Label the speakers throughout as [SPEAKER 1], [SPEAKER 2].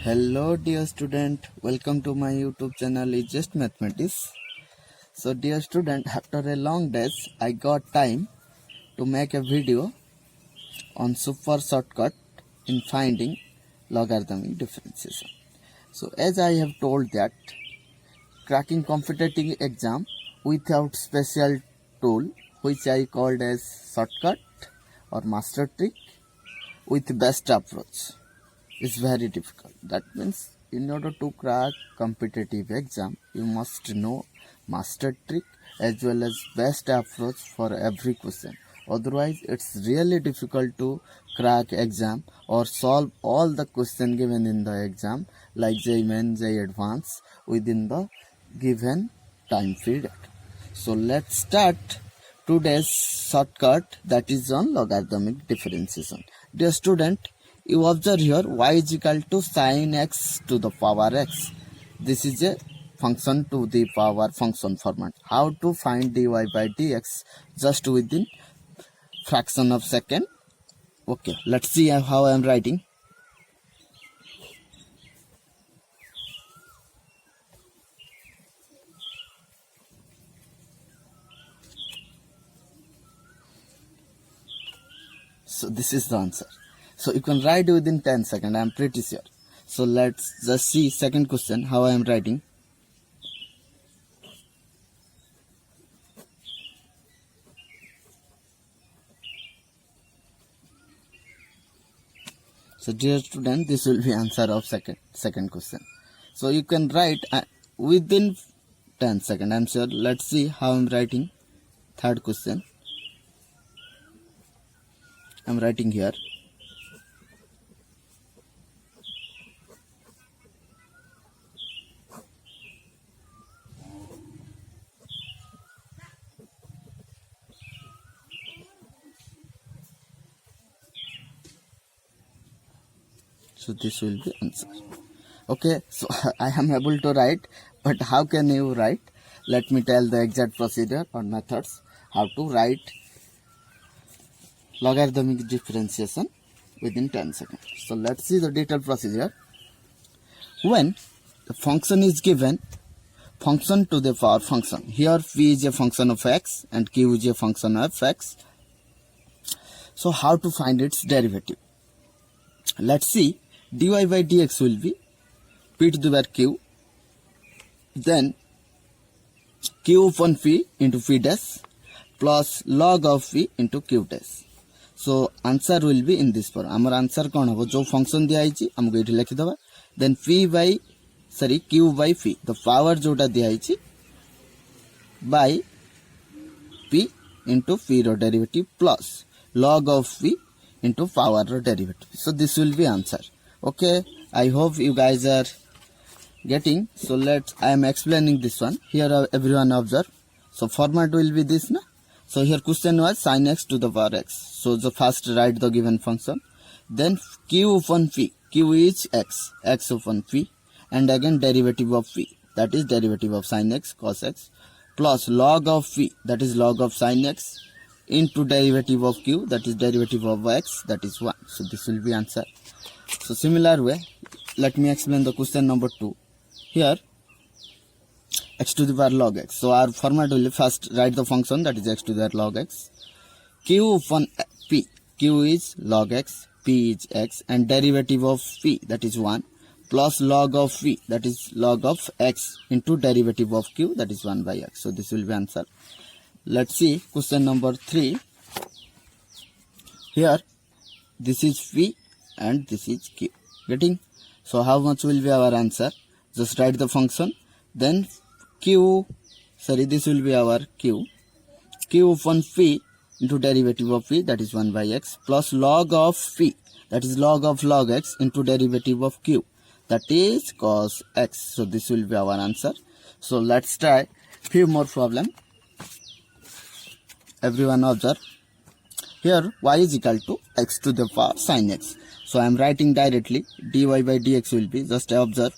[SPEAKER 1] Hello dear student, welcome to my YouTube channel is just mathematics. So dear student, after a long days I got time to make a video on super shortcut in finding logarithmic differentiation. So as I have told that cracking competitive exam without special tool which I called as shortcut or master trick with best approach is very difficult. That means in order to crack competitive exam, you must know master trick as well as best approach for every question. Otherwise, it's really difficult to crack exam or solve all the question given in the exam like JEE Main, JEE Advanced within the given time period. So let's start today's shortcut, that is on logarithmic differentiation. Dear student, you observe here y is equal to sin x to the power x. This is a function to the power function format. How to find dy by dx just within fraction of second. Okay, let's see how I am writing. So this is the answer. So you can write within 10 seconds, I am pretty sure. So let's just see second question, how I am writing. So dear student, this will be answer of second question. So you can write within 10 seconds, I am sure. Let's see how I am writing. Third question. I am writing here. So this will be answer. Okay, so I am able to write, but how can you write? Let me tell the exact procedure or methods how to write logarithmic differentiation within 10 seconds. So let's see the detailed procedure. When the function is given, function to the power function. Here p is a function of x and q is a function of x. So how to find its derivative? Let's see. Dy by dx will be p to the power q, then q upon p into p dash plus log of p into q dash. So answer will be in this form. Our answer कौन होगा? जो function दिया है हमको ये लिख दबा. Then p by q by p, the power जोटा दिया है by p into p row derivative plus log of p into power row derivative. So this will be answer. Okay, I hope you guys are getting. So I am explaining this one. Here everyone observe. So format will be this, na? So here question was sin x to the power x. So the first write the given function. Then q upon p. Q is x. X upon p. And again derivative of p. That is derivative of sin x cos x. Plus log of p. That is log of sin x. Into derivative of q. That is derivative of x. That is 1. So this will be answer. So similar way, let me explain the question number 2. Here x to the power log x. So our format will first write the function, that is x to the power log x. Q upon p. Q is log x, p is x, and derivative of p, that is 1, plus log of p, that is log of x, into derivative of q, that is 1 by x. So this will be answer. Let's see question number 3. Here this is p and this is q. Getting? So how much will be our answer? Just write the function. Then this will be our q. Q upon p into derivative of p, that is 1 by x, plus log of p, that is log of log x, into derivative of q, that is cos x. So this will be our answer. So let's try few more problem. Everyone observe. Here y is equal to x to the power sin x. So I am writing directly. Dy by dx will be, just observe,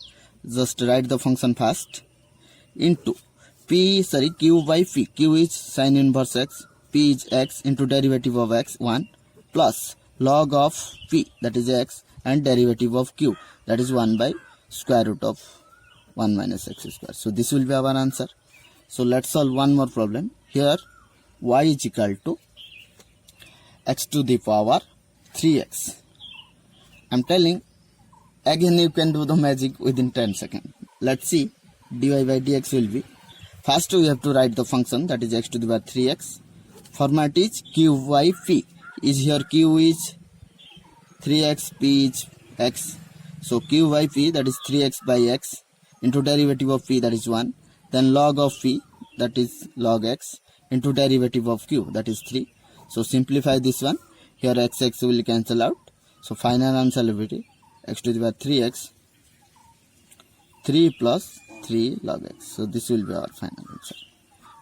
[SPEAKER 1] just write the function first, into q by p. Q is sin inverse x, p is x, into derivative of x 1, plus log of p, that is x, and derivative of q, that is 1 by square root of 1 minus x square. So this will be our answer. So let's solve one more problem. Here y is equal to x to the power 3x. I'm telling again, you can do the magic within 10 seconds. Let's see. Dy by dx will be, first we have to write the function, that is x to the power 3x. Format is q by p. Is here q is 3x, p is x. So q by p, that is 3x by x, into derivative of p, that is 1. Then log of p, that is log x, into derivative of q, that is 3. So simplify this one. Here x will cancel out. So final answer will be x to the power 3x, 3 plus 3 log x. So this will be our final answer.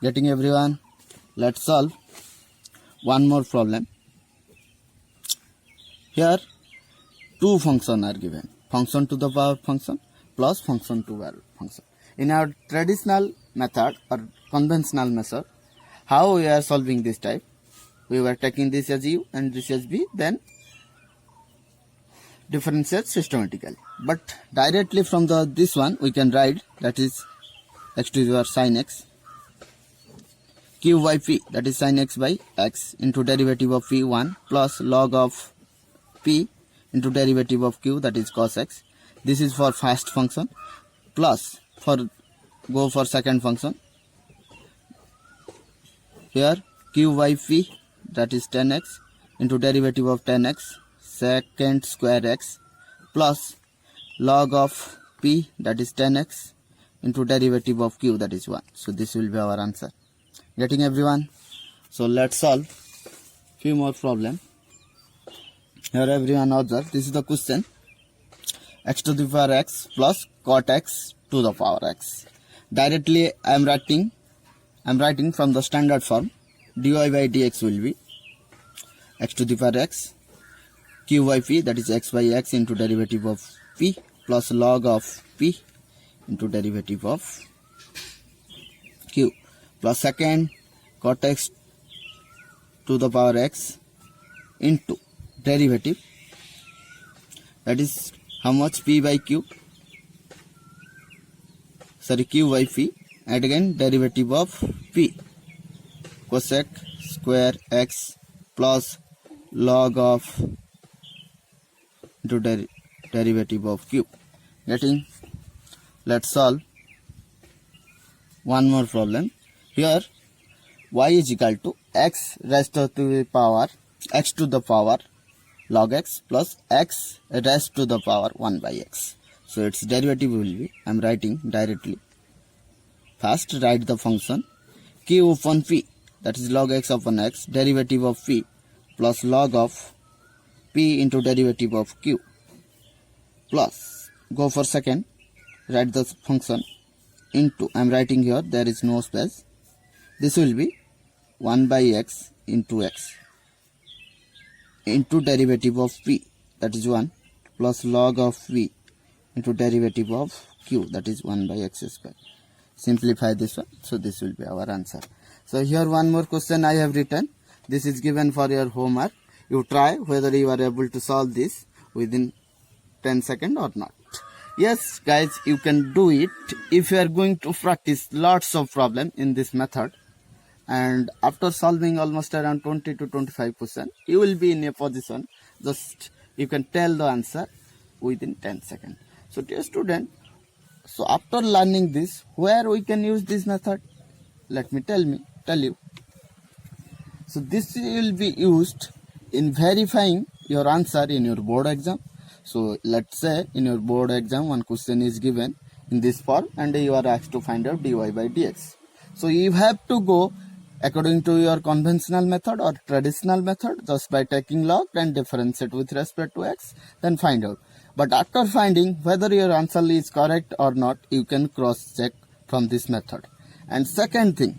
[SPEAKER 1] Getting everyone? Let's solve one more problem. Here two functions are given. Function to the power function plus function to power function. In our traditional method or conventional method, how we are solving this type? We were taking this as u and this as b, then differentiate systematically. But directly from this one we can write, that is x to the power sin x, q by p, that is sin x by x, into derivative of p 1 plus log of p into derivative of q, that is cos x. This is for first function, plus go for second function. Here q by p, that is 10x, into derivative of 10x secant square x, plus log of p, that is 10x, into derivative of q, that is 1. So this will be our answer. Getting everyone? So let's solve few more problem. Here everyone observe, this is the question. X to the power x plus cot x to the power x. Directly I am writing from the standard form. Dy by dx will be x to the power x, q by p, that is x by x, into derivative of p plus log of p into derivative of q, plus second cot x to the power x into derivative, that is how much, p by q, q by p, and again derivative of p, cosec square x plus log of into derivative of q. Getting? Let's solve one more problem. Here y is equal to x raised to the power x to the power log x plus x raised to the power 1 by x. So its derivative will be, I am writing directly. First write the function q upon p, that is log x upon x, derivative of p plus log of p into derivative of q, plus go for second, write the function into, I am writing here, there is no space, this will be 1 by x into x into derivative of p, that is 1, plus log of v into derivative of q, that is 1 by x square. Simplify this one. So this will be our answer. So here one more question I have written. This is given for your homework. You try whether you are able to solve this within 10 seconds or not. Yes guys, you can do it if you are going to practice lots of problem in this method, and after solving almost around 20 to 25%, you will be in a position just you can tell the answer within 10 seconds. So dear student, so after learning this, where we can use this method? Let me tell you. So this will be used in verifying your answer in your board exam. So let's say in your board exam one question is given in this form and you are asked to find out dy by dx. So you have to go according to your conventional method or traditional method, just by taking log and differentiate with respect to x, then find out. But after finding whether your answer is correct or not, you can cross check from this method. And second thing,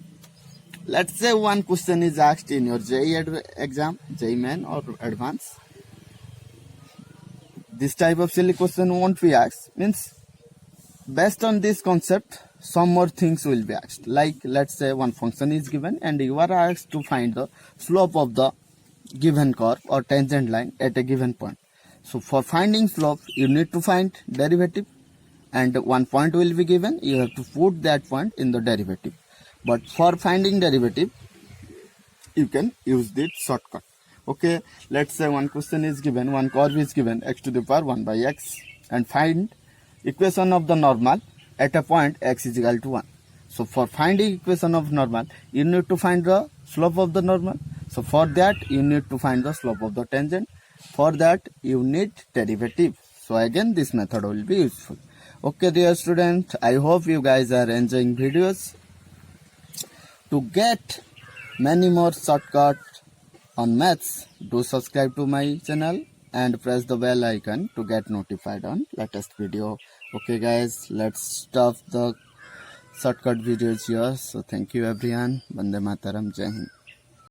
[SPEAKER 1] let's say one question is asked in your JEE exam, JEE Main or Advanced. This type of silly question won't be asked. Means based on this concept, some more things will be asked. Like let's say one function is given and you are asked to find the slope of the given curve or tangent line at a given point. So for finding slope, you need to find derivative, and one point will be given. You have to put that point in the derivative. But for finding derivative, you can use this shortcut. Okay, let's say one question is given, one curve is given, x to the power 1 by x, and find equation of the normal at a point x is equal to 1. So for finding equation of normal, you need to find the slope of the normal. So for that, you need to find the slope of the tangent. For that, you need derivative. So again, this method will be useful. Okay, dear student, I hope you guys are enjoying videos. To get many more shortcuts on maths, do subscribe to my channel and press the bell icon to get notified on latest video. Okay guys, let's stop the shortcut videos here. So thank you everyone. Vande Mataram, Jai Hind.